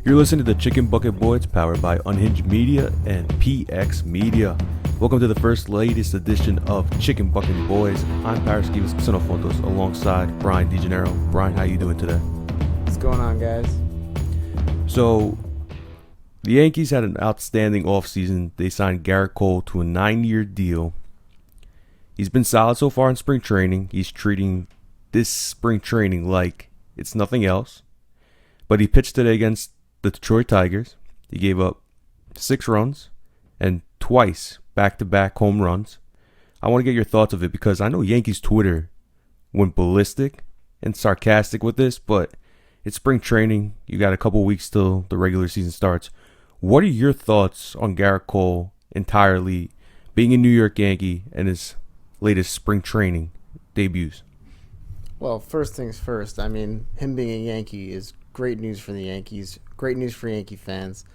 You're listening to the Chicken Bucket Boys, powered by Unhinged Media and PX Media. Welcome to the latest edition of Chicken Bucket Boys. I'm Paraskevas, Xenophontos, alongside Brian DeGennaro. Brian, how you doing today? What's going on, guys? So, the Yankees had an outstanding offseason. They signed Garrett Cole to a 9-year deal. He's been solid so far in spring training. He's treating this spring training like it's nothing else. But he pitched today against the Detroit Tigers. He gave up 6 runs and twice back-to-back home runs. I want to get your thoughts of it because I know Yankees Twitter went ballistic and sarcastic with this, but it's spring training. You got a couple weeks till the regular season starts. What are your thoughts on Garrett Cole entirely being a New York Yankee and his latest spring training debuts? Well, first things first. I mean, him being a Yankee is great news for the Yankees. Great news for Yankee fans.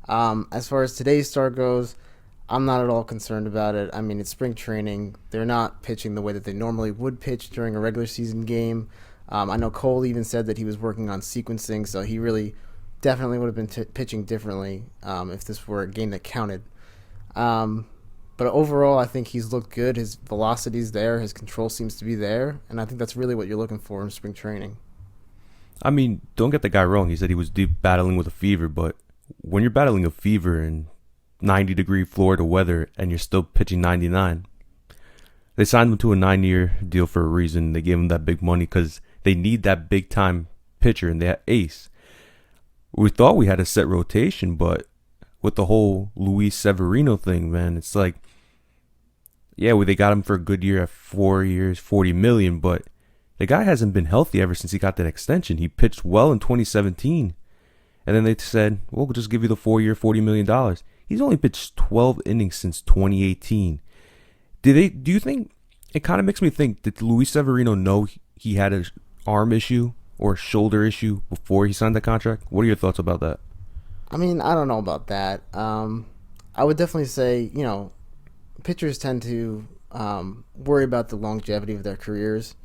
As far as today's start goes, I'm not at all concerned about it. I mean, it's spring training. They're not pitching the way that they normally would pitch during a regular season game. I know Cole even said that he was working on sequencing, so he really definitely would have been pitching differently if this were a game that counted. But overall, I think he's looked good. His velocity's there. His control seems to be there. And I think that's really what you're looking for in spring training. I mean, don't get the guy wrong. He said he was deep battling with a fever, but when you're battling a fever in 90-degree Florida weather and you're still pitching 99, they signed him to a 9-year deal for a reason. They gave him that big money because they need that big-time pitcher, and they had ace. We thought we had a set rotation, but with the whole Luis Severino thing, man, it's like, yeah, they got him for a good year at 4 years, $40 million, but the guy hasn't been healthy ever since he got that extension. He pitched well in 2017, and then they said, well, we'll just give you the 4-year, $40 million. He's only pitched 12 innings since 2018. Do you think, it kind of makes me think, did Luis Severino know he had an arm issue or a shoulder issue before he signed the contract? What are your thoughts about that? I mean, I don't know about that. I would definitely say, pitchers tend to worry about the longevity of their careers.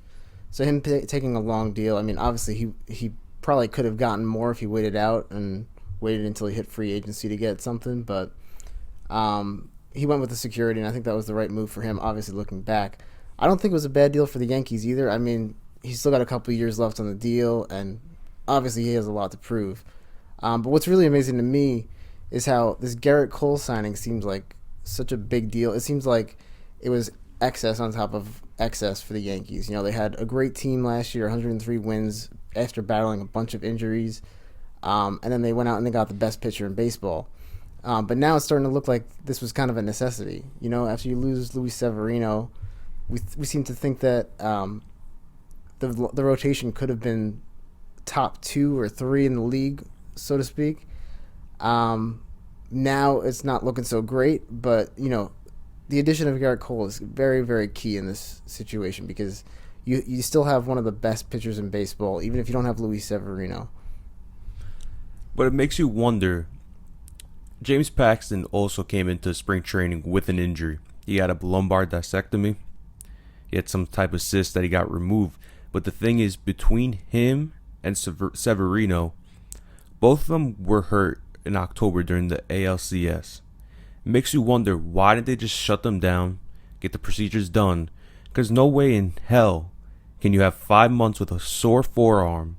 So him taking a long deal, I mean, obviously he probably could have gotten more if he waited out and waited until he hit free agency to get something. But he went with the security, and I think that was the right move for him, obviously looking back. I don't think it was a bad deal for the Yankees either. I mean, he's still got a couple of years left on the deal, and obviously he has a lot to prove. But what's really amazing to me is how this Garrett Cole signing seems like such a big deal. It seems like it was excess on top of excess for the Yankees. They had a great team last year, 103 wins after battling a bunch of injuries. And then they went out and they got the best pitcher in baseball. But now it's starting to look like this was kind of a necessity. After you lose Luis Severino, we seem to think that the rotation could have been top 2 or 3 in the league, so to speak. Now it's not looking so great, but the addition of Garrett Cole is very, very key in this situation because you still have one of the best pitchers in baseball, even if you don't have Luis Severino. But it makes you wonder. James Paxton also came into spring training with an injury. He had a lumbar discectomy. He had some type of cyst that he got removed. But the thing is, between him and Severino, both of them were hurt in October during the ALCS. It makes you wonder, why didn't they just shut them down, get the procedures done? Because no way in hell can you have 5 months with a sore forearm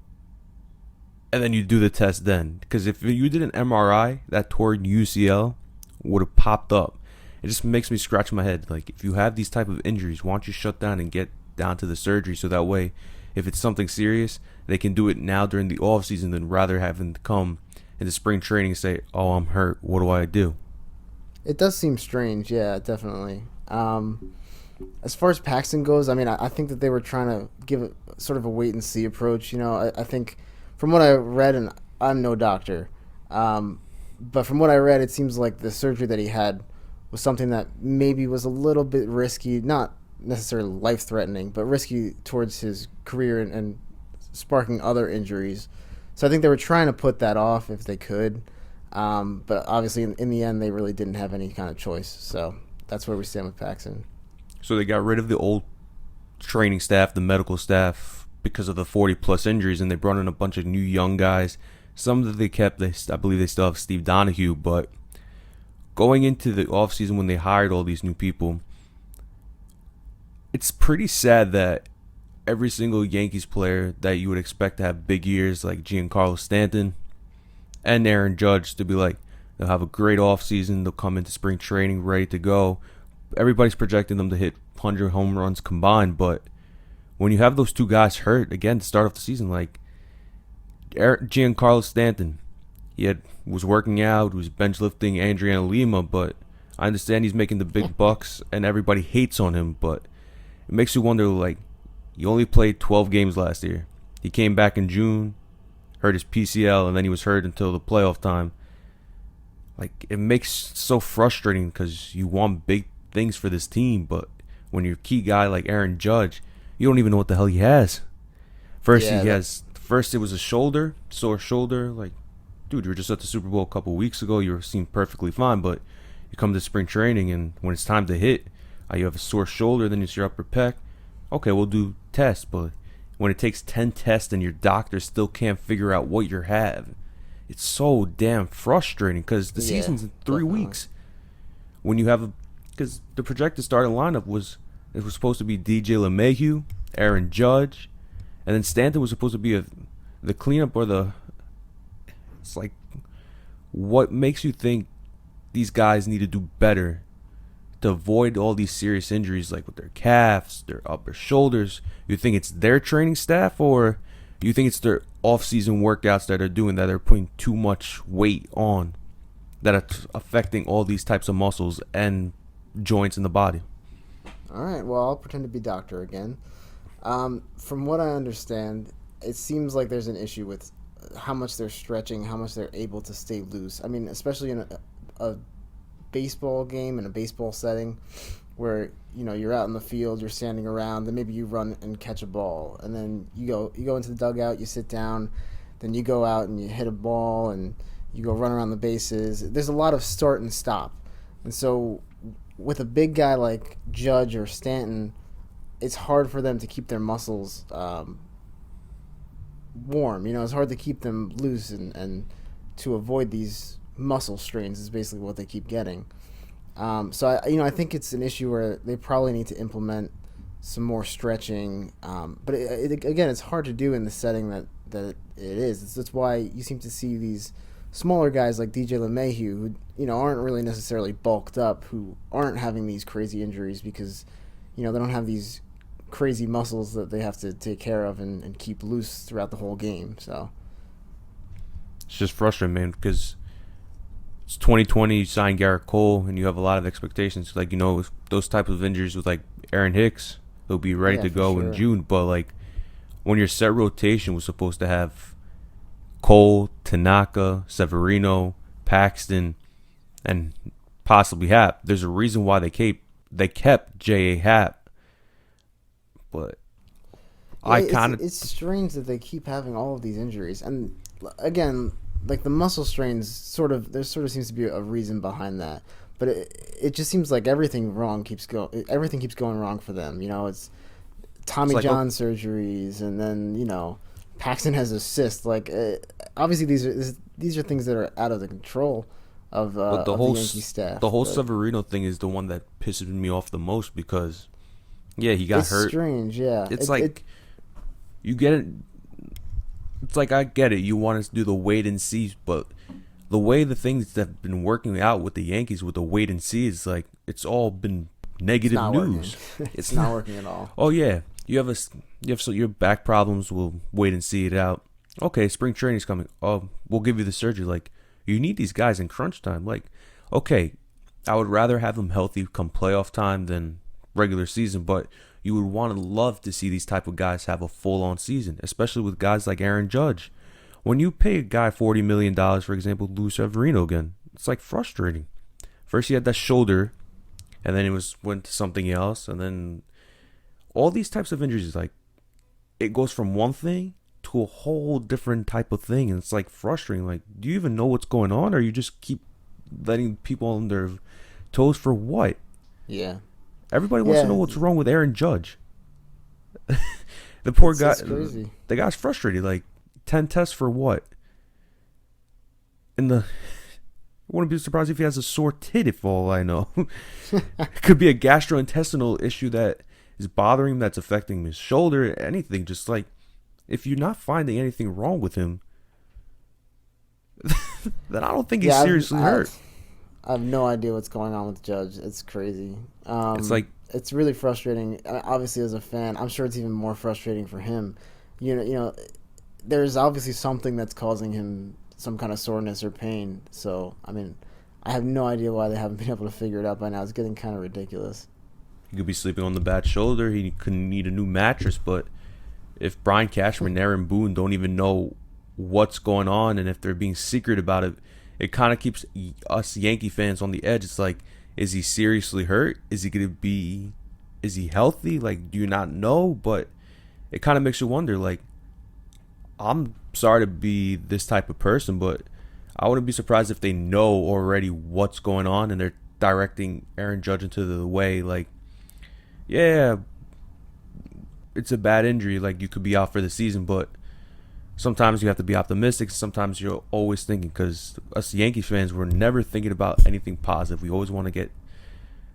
and then you do the test then. Because if you did an MRI, that torn UCL would have popped up. It just makes me scratch my head. Like, if you have these type of injuries, why don't you shut down and get down to the surgery so that way, if it's something serious, they can do it now during the off season than rather having to come into spring training and say, oh, I'm hurt, what do I do? It does seem strange, yeah, definitely. As far as Paxton goes, I mean, I think that they were trying to give it sort of a wait-and-see approach. I think from what I read, and I'm no doctor, but from what I read, it seems like the surgery that he had was something that maybe was a little bit risky, not necessarily life-threatening, but risky towards his career and sparking other injuries. So I think they were trying to put that off if they could. But obviously, in the end, they really didn't have any kind of choice. So that's where we stand with Paxton. So they got rid of the old training staff, the medical staff, because of the 40-plus injuries, and they brought in a bunch of new young guys Some that they kept, I believe they still have Steve Donahue, but going into the offseason when they hired all these new people, it's pretty sad that every single Yankees player that you would expect to have big years, like Giancarlo Stanton and Aaron Judge, to be like, they'll have a great offseason, they'll come into spring training ready to go. Everybody's projecting them to hit 100 home runs combined, but when you have those two guys hurt again to start off the season, like Giancarlo Stanton, was working out, was bench lifting Adriana Lima, but I understand he's making the big bucks and everybody hates on him, but it makes you wonder, like, he only played 12 games last year. He came back in June, hurt his PCL, and then he was hurt until the playoff time. Like, it makes so frustrating because you want big things for this team, but when your key guy like Aaron Judge, you don't even know what the hell he has. First it was a sore shoulder. Like, dude, you were just at the Super Bowl a couple weeks ago. You seemed perfectly fine, but you come to spring training, and when it's time to hit, you have a sore shoulder, then it's your upper pec. Okay, we'll do tests, but when it takes 10 tests and your doctor still can't figure out what you have, it's so damn frustrating because the season's in 3 weeks. When you have because the projected starting lineup was supposed to be DJ LeMahieu, Aaron Judge, and then Stanton was supposed to be the cleanup or it's like, what makes you think these guys need to do better to avoid all these serious injuries, like with their calves, their upper shoulders? You think it's their training staff, or you think it's their off-season workouts that are doing that? They're putting too much weight on that are affecting all these types of muscles and joints in the body. All right, well, I'll pretend to be doctor again. From what I understand, it seems like there's an issue with how much they're stretching, how much they're able to stay loose. I mean, especially in a baseball game, in a baseball setting, where you're out in the field, you're standing around, then maybe you run and catch a ball, and then you go into the dugout, you sit down, then you go out and you hit a ball, and you go run around the bases. There's a lot of start and stop, and so with a big guy like Judge or Stanton, it's hard for them to keep their muscles warm. It's hard to keep them loose and to avoid these muscle strains is basically what they keep getting. So I think it's an issue where they probably need to implement some more stretching. But again, it's hard to do in the setting that it is. That's why you seem to see these smaller guys like DJ LeMahieu who aren't really necessarily bulked up, who aren't having these crazy injuries because they don't have these crazy muscles that they have to take care of and keep loose throughout the whole game. So it's just frustrating, man, because it's 2020, you sign Garrett Cole, and you have a lot of expectations. Like, those types of injuries with, like, Aaron Hicks, they'll be ready to go in June. But, like, when your set rotation was supposed to have Cole, Tanaka, Severino, Paxton, and possibly Happ, there's a reason why they kept J.A. Happ. But it's strange that they keep having all of these injuries. And, again, like, the muscle strains, there seems to be a reason behind that, but it just seems like everything keeps going wrong for them. It's Tommy John surgeries, and then Paxton has a cyst. Like, obviously these are things that are out of the control of the Yankee staff. The whole Severino thing is the one that pisses me off the most because, he got hurt. It's strange, yeah. You get it. It's like, I get it. You want to do the wait and see, but the way the things that have been working out with the Yankees with the wait and see is like, it's all been negative news. It's not working at all. Oh yeah, you have your back problems. We'll wait and see it out. Okay, spring training's coming. Oh, we'll give you the surgery. Like, you need these guys in crunch time. Like, okay, I would rather have them healthy come playoff time than regular season, but you would love to see these type of guys have a full-on season, especially with guys like Aaron Judge. When you pay a guy $40 million, for example, Luis Severino again, it's like frustrating. First he had that shoulder, and then went to something else, and then all these types of injuries, like, it goes from one thing to a whole different type of thing, and it's like frustrating. Like, do you even know what's going on, or you just keep letting people on their toes for what? Yeah. Everybody wants to know what's wrong with Aaron Judge. The poor guy. Crazy. The guy's frustrated. Like, 10 tests for what? in the. I wouldn't be surprised if he has a sore tit, if all I know. It could be a gastrointestinal issue that is bothering him, that's affecting his shoulder, anything. Just like, if you're not finding anything wrong with him, then I don't think he's seriously hurt. I have no idea what's going on with Judge. It's crazy. It's like, It's really frustrating. Obviously, as a fan, I'm sure it's even more frustrating for him. There's obviously something that's causing him some kind of soreness or pain. So, I mean, I have no idea why they haven't been able to figure it out by now. It's getting kind of ridiculous. he could be sleeping on the bad shoulder. He could need a new mattress. But if Brian Cashman and Aaron Boone don't even know what's going on, and if they're being secret about it, it kind of keeps us Yankee fans on the edge. It's like, is he seriously hurt? Is he healthy? Like, do you not know? But it kind of makes you wonder, like, I'm sorry to be this type of person, but I wouldn't be surprised if they know already what's going on and they're directing Aaron Judge into the way, like, yeah, it's a bad injury, like, you could be out for the season, but sometimes you have to be optimistic. Sometimes you're always thinking, because us Yankee fans, we're never thinking about anything positive. We always want to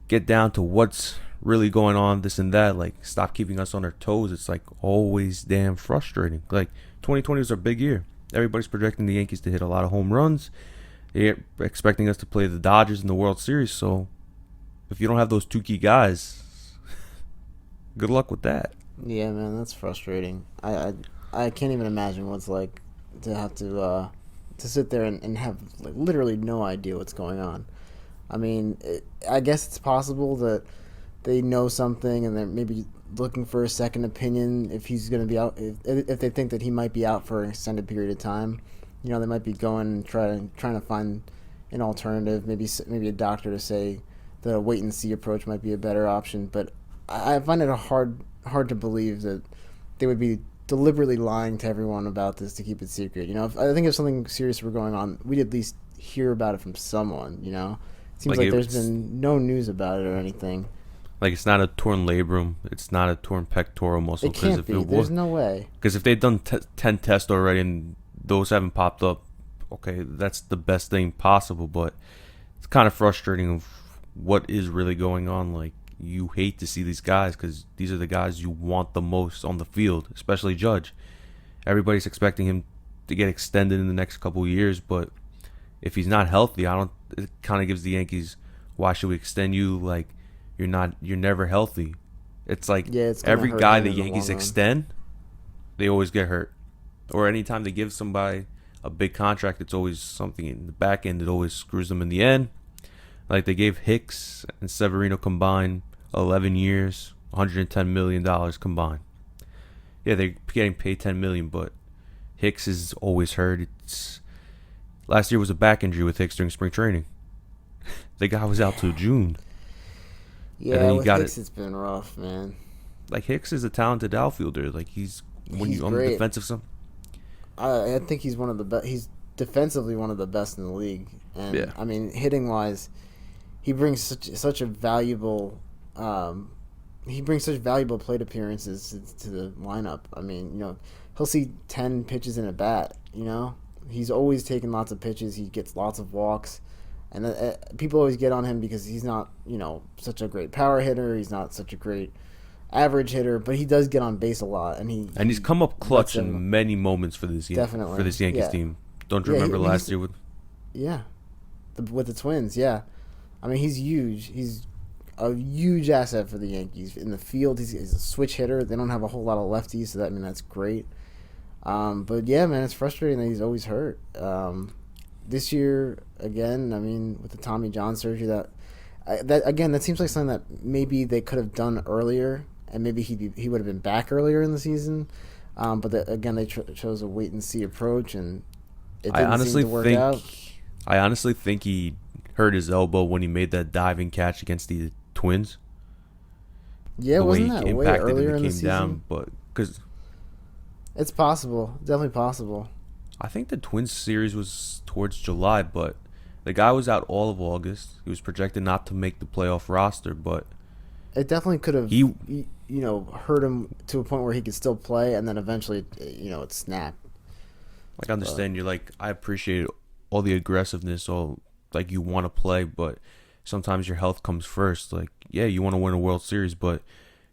get down to what's really going on, this and that. Like, stop keeping us on our toes. It's like always damn frustrating. Like, 2020 is our big year. Everybody's projecting the Yankees to hit a lot of home runs. They're expecting us to play the Dodgers in the World Series. So if you don't have those two key guys, good luck with that. Yeah, man, that's frustrating. I can't even imagine what it's like to have to sit there and have like literally no idea what's going on. I mean, I guess it's possible that they know something and they're maybe looking for a second opinion if he's going to be out. If they think that he might be out for an extended period of time, they might be going and trying to find an alternative. Maybe a doctor to say the wait and see approach might be a better option. But I find it hard to believe that they would be deliberately lying to everyone about this to keep it secret. I think if something serious were going on, we'd at least hear about it from someone. It seems like there's been no news about it or anything. Like, it's not a torn labrum, it's not a torn pectoral muscle. It can't be. There's no way. Because if they've done 10 tests already and those haven't popped up, okay, that's the best thing possible. But it's kind of frustrating of what is really going on. Like, you hate to see these guys because these are the guys you want the most on the field, especially Judge. Everybody's expecting him to get extended in the next couple of years, but if he's not healthy, it kind of gives the Yankees, why should we extend you? Like, you're never healthy. It's like, it's every guy the Yankees extend, they always get hurt. Or anytime they give somebody a big contract, it's always something in the back end that always screws them in the end. Like, they gave Hicks and Severino combined 11 years, $110 million combined. Yeah, they're getting paid $10 million, but Hicks is always hurt. Last year was a back injury with Hicks during spring training. The guy was out till June. Yeah, with Hicks, it's been rough, man. Like, Hicks is a talented outfielder. Like, he's on the defensive side. I think he's one of the best. He's defensively one of the best in the league, and yeah. I mean, hitting wise, he brings such a valuable. He brings such valuable plate appearances to the lineup. I mean, he'll see 10 pitches in a bat. He's always taking lots of pitches. He gets lots of walks. And people always get on him because he's not, such a great power hitter. He's not such a great average hitter, but he does get on base a lot. And he's come up clutch in many moments for this Yankees team. Don't you remember last year with? Yeah, with the Twins. Yeah, I mean, he's huge. He's a huge asset for the Yankees in the field. He's a switch hitter. They don't have a whole lot of lefties, so that's great. But yeah, man, it's frustrating that he's always hurt. This year, again, I mean, with the Tommy John surgery, that seems like something that maybe they could have done earlier, and maybe he would have been back earlier in the season. But they chose a wait and see approach, and it didn't seem to work out. I honestly think he hurt his elbow when he made that diving catch against the Twins. Yeah, wasn't that way earlier in the season? But because it's possible, definitely possible. I think the Twins series was towards July, but the guy was out all of August. He was projected not to make the playoff roster, but it definitely could have, hurt him to a point where he could still play, and then eventually, it snapped. Like, I understand you're like, I appreciate all the aggressiveness, all like you want to play, but sometimes your health comes first. Like, yeah, you want to win a World Series, but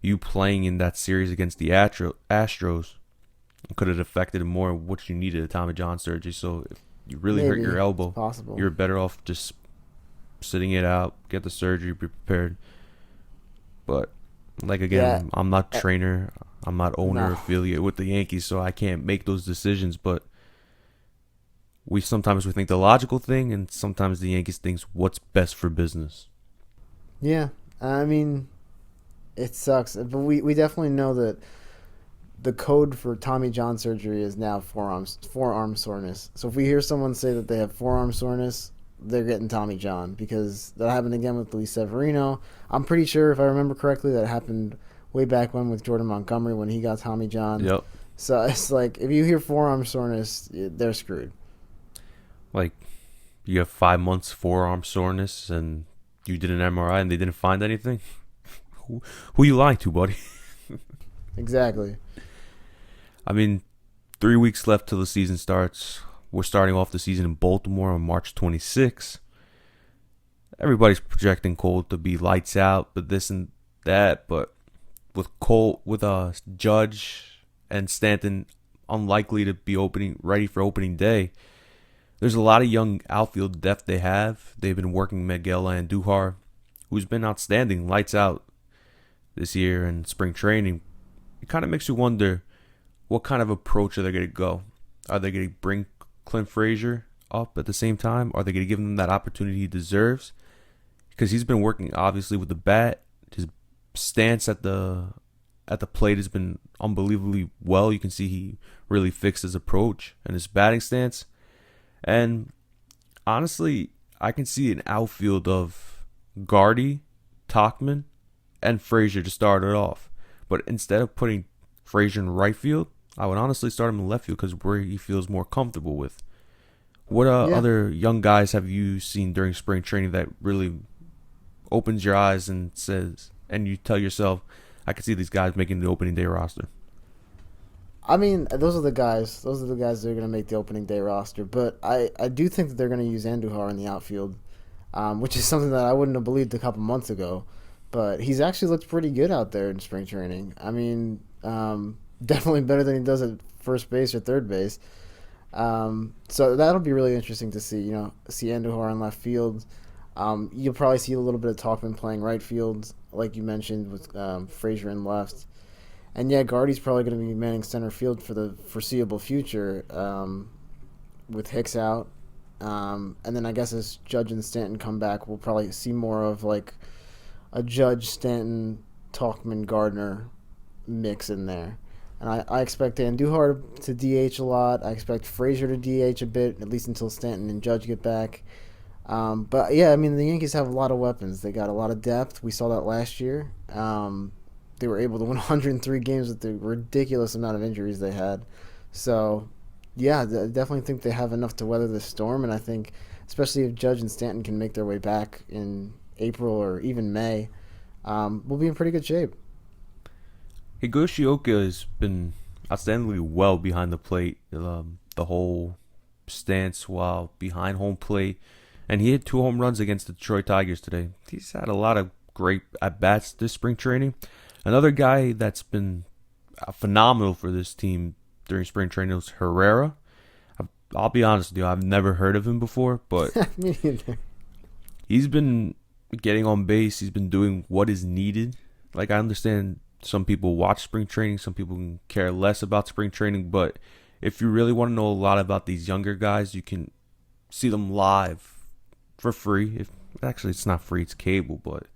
you playing in that series against the Astros could have affected more what you needed, a Tommy John surgery. So if you really hurt Maybe your it's elbow, possible. you're better off just sitting it out, get the surgery, be prepared. But like Yeah, again, I'm not eh, trainer, I'm not owner no. affiliate with the Yankees, so I can't make those decisions. But we think the logical thing, and sometimes the Yankees thinks what's best for business. Yeah, I mean, it sucks, but we definitely know that the code for Tommy John surgery is now forearm soreness. So if we hear someone say that they have forearm soreness, they're getting Tommy John because that happened again with Luis Severino. I'm pretty sure, if I remember correctly, that happened way back when with Jordan Montgomery when he got Tommy John. Yep. So it's like if you hear forearm soreness, they're screwed. Like you have 5 months forearm soreness, and you did an MRI and they didn't find anything. Who you lying to, buddy? Exactly. I mean, 3 weeks left till the season starts. We're starting off the season in Baltimore on March 26th. Everybody's projecting Cole to be lights out, but this and that. But with Judge and Stanton unlikely to be ready for opening day, there's a lot of young outfield depth they have. They've been working Miguel Andujar, who's been outstanding, lights out this year in spring training. It kind of makes you wonder what kind of approach are they going to go. Are they going to bring Clint Frazier up at the same time? Are they going to give him that opportunity he deserves? Because he's been working obviously with the bat. His stance at the plate has been unbelievably well. You can see he really fixed his approach and his batting stance. And honestly, I can see an outfield of Gardy, Tachman, and Frazier to start it off. But instead of putting Frazier in right field, I would honestly start him in left field because where he feels more comfortable with. What Yeah. other young guys have you seen during spring training that really opens your eyes and you tell yourself, I can see these guys making the opening day roster? I mean, those are the guys. Those are the guys that are going to make the opening day roster. But I do think that they're going to use Andujar in the outfield, which is something that I wouldn't have believed a couple months ago. But he's actually looked pretty good out there in spring training. I mean, definitely better than he does at first base or third base. So that'll be really interesting to see. See Andujar in left field. You'll probably see a little bit of Talkman playing right field, like you mentioned, with Frazier in left. And yeah, Guardy's probably going to be manning center field for the foreseeable future, with Hicks out. And then I guess as Judge and Stanton come back, we'll probably see more of like a Judge, Stanton, Talkman, Gardner mix in there. And I expect Andujar to DH a lot. I expect Frazier to DH a bit, at least until Stanton and Judge get back. But yeah, I mean, the Yankees have a lot of weapons. They got a lot of depth. We saw that last year. They were able to win 103 games with the ridiculous amount of injuries they had. So, yeah, I definitely think they have enough to weather the storm. And I think, especially if Judge and Stanton can make their way back in April or even May, we'll be in pretty good shape. Higashioka has been outstandingly well behind the plate, the whole stance while behind home plate. And he hit 2 home runs against the Detroit Tigers today. He's had a lot of great at-bats this spring training. Another guy that's been phenomenal for this team during spring training was Herrera. I'll be honest with you, I've never heard of him before, but Me neither. he's been getting on base. He's been doing what is needed. Like, I understand some people watch spring training, some people can care less about spring training, but if you really want to know a lot about these younger guys, you can see them live for free. Actually, it's not free, it's cable, but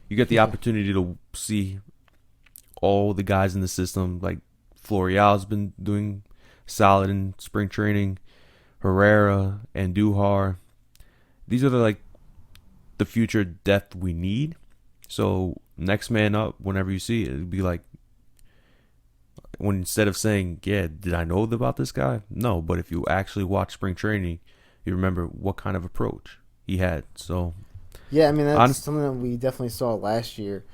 you get the opportunity to see all the guys in the system. Like Florial's been doing solid in spring training. Herrera and Duhar. These are the future depth we need. So next man up, whenever you see it, it'd be like when instead of saying, yeah, did I know about this guy? No, but if you actually watch spring training, you remember what kind of approach he had. So Yeah, I mean, that's something that we definitely saw last year.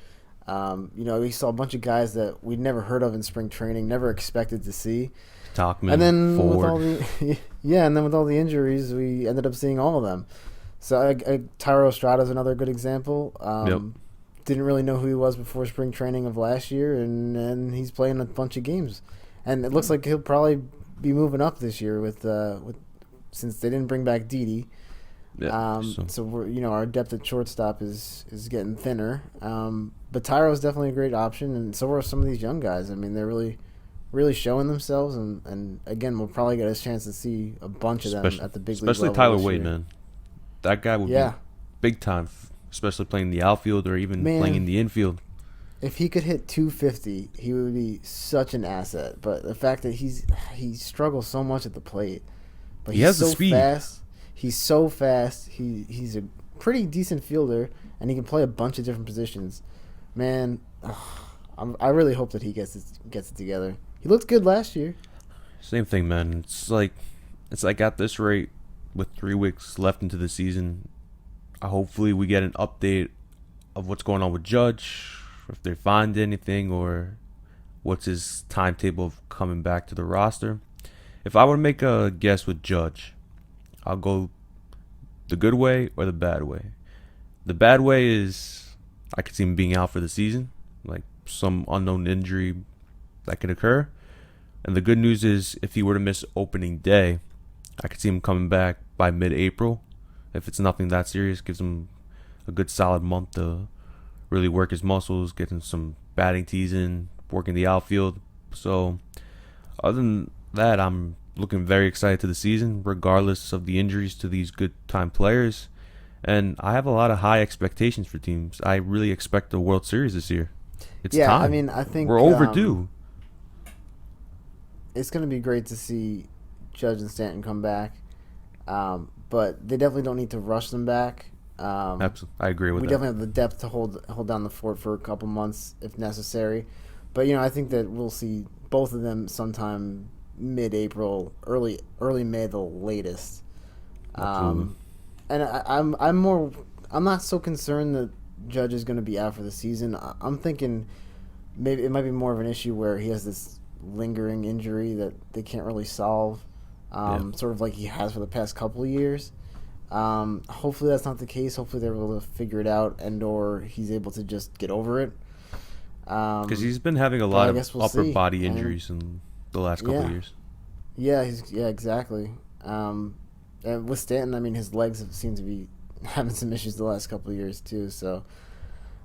We saw a bunch of guys that we'd never heard of in spring training, never expected to see. Talkman, And then with Ford. all the and then with all the injuries, we ended up seeing all of them. So Tyro Estrada is another good example. Yep. Didn't really know who he was before spring training of last year, and he's playing a bunch of games, and it looks like he'll probably be moving up this year with since they didn't bring back Didi. Yeah. So we're, our depth at shortstop is getting thinner. But Tyro is definitely a great option, and so are some of these young guys. I mean, they're really showing themselves, and again, we'll probably get a chance to see a bunch of them at the big league level. Especially Tyler Wade, man. That guy would be big time, especially playing the outfield or even playing in the infield. If he could hit 250, he would be such an asset. But the fact that he struggles so much at the plate, but he has so the speed. Fast. He's so fast. He's a pretty decent fielder, and he can play a bunch of different positions. Man, I really hope that he gets it together. He looked good last year. Same thing, man. It's like at this rate, with 3 weeks left into the season, hopefully we get an update of what's going on with Judge, if they find anything, or what's his timetable of coming back to the roster. If I were to make a guess with Judge, I'll go the good way or the bad way. The bad way is I could see him being out for the season, like some unknown injury that could occur. And the good news is if he were to miss opening day, I could see him coming back by mid-April. If it's nothing that serious, gives him a good solid month to really work his muscles, getting some batting tees in, working the outfield. So other than that, I'm looking very excited to the season, regardless of the injuries to these good time players. And I have a lot of high expectations for teams. I really expect the World Series this year. It's time. I mean, I think we're overdue. It's going to be great to see Judge and Stanton come back, but they definitely don't need to rush them back. Absolutely, I agree with that. We definitely have the depth to hold down the fort for a couple months if necessary. But I think that we'll see both of them sometime mid-April, early May, the latest. And I'm not so concerned that Judge is going to be out for the season. I'm thinking maybe it might be more of an issue where he has this lingering injury that they can't really solve, sort of like he has for the past couple of years. Hopefully that's not the case. Hopefully they're able to figure it out, and or he's able to just get over it. Because he's been having a lot of upper body injuries in the last couple of years. Yeah, exactly. And with Stanton, I mean, his legs seem to be having some issues the last couple of years too. So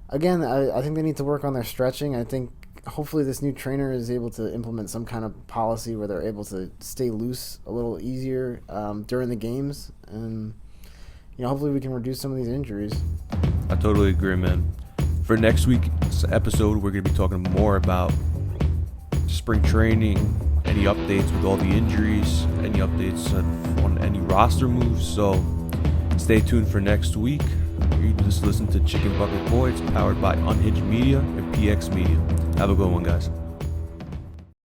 again, I think they need to work on their stretching. I think hopefully this new trainer is able to implement some kind of policy where they're able to stay loose a little easier during the games, and hopefully we can reduce some of these injuries. I totally agree, man. For next week's episode, we're going to be talking more about spring training, any updates with all the injuries, any updates on any roster moves. So stay tuned for next week. You just listen to Chicken Bucket Boy. It's powered by Unhinged Media and PX Media. Have a good one, guys.